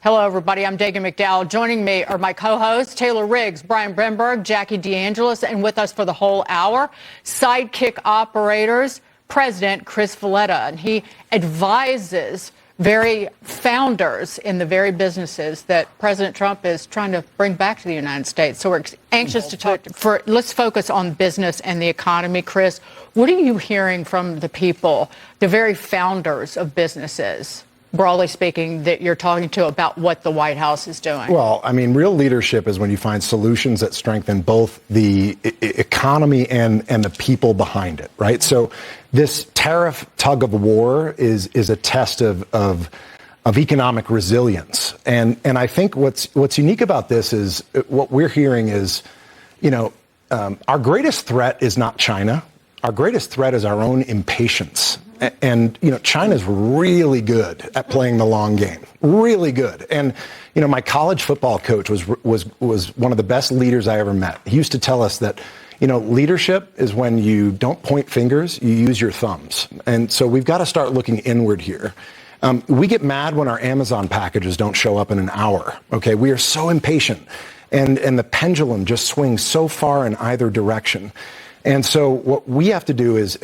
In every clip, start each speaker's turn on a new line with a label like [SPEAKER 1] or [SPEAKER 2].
[SPEAKER 1] Hello, everybody. I'm Dagan McDowell. Joining me are my co-hosts, Taylor Riggs, Brian Brenberg, Jackie DeAngelis, and with us for the whole hour, SideKick Operators President Chris Valletta. And he advises very founders in the very businesses that President Trump is trying to bring back to the United States. So we're anxious to talk. Let's focus on business and the economy, Chris. What are you hearing from the people, the very founders of businesses, broadly speaking, that you're talking to about what the White House is doing?
[SPEAKER 2] Well, I mean, real leadership is when you find solutions that strengthen both the economy and the people behind it, right? So this tariff tug of war is a test of economic resilience. And I think what's unique about this is what we're hearing is, our greatest threat is not China. Our greatest threat is our own impatience. And, China's really good at playing the long game, really good. And, my college football coach was one of the best leaders I ever met. He used to tell us that, leadership is when you don't point fingers, you use your thumbs. And so we've got to start looking inward here. We get mad when our Amazon packages don't show up in an hour. Okay, we are so impatient. And the pendulum just swings so far in either direction. And so what we have to do is,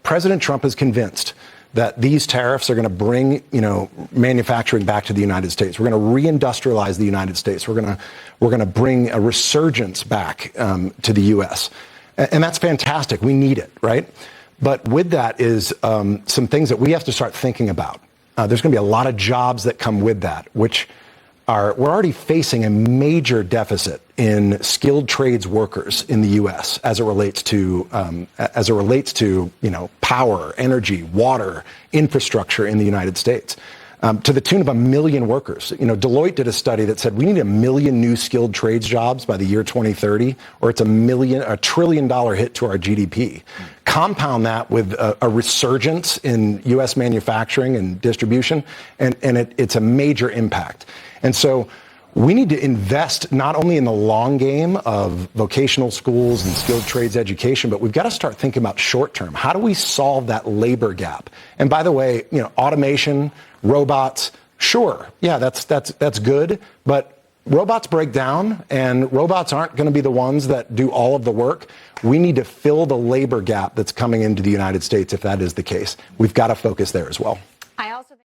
[SPEAKER 2] President Trump is convinced that these tariffs are going to bring, manufacturing back to the United States. We're going to reindustrialize the United States. We're going to bring a resurgence back to the U.S. And that's fantastic. We need it, right? But with that is some things that we have to start thinking about. There's going to be a lot of jobs that come with that, which we're already facing a major deficit in skilled trades workers in the U.S. as it relates to power, energy, water, infrastructure in the United States, to the tune of 1 million workers. Deloitte did a study that said we need 1 million new skilled trades jobs by the year 2030, or it's $1 trillion hit to our GDP. Compound that with a resurgence in U.S. manufacturing and distribution, and it's a major impact. And so we need to invest not only in the long game of vocational schools and skilled trades education, but we've got to start thinking about short term. How do we solve that labor gap? And by the way, automation, robots, sure, yeah, that's good, but robots break down, and robots aren't going to be the ones that do all of the work. We need to fill the labor gap that's coming into the United States if that is the case. We've got to focus there as well.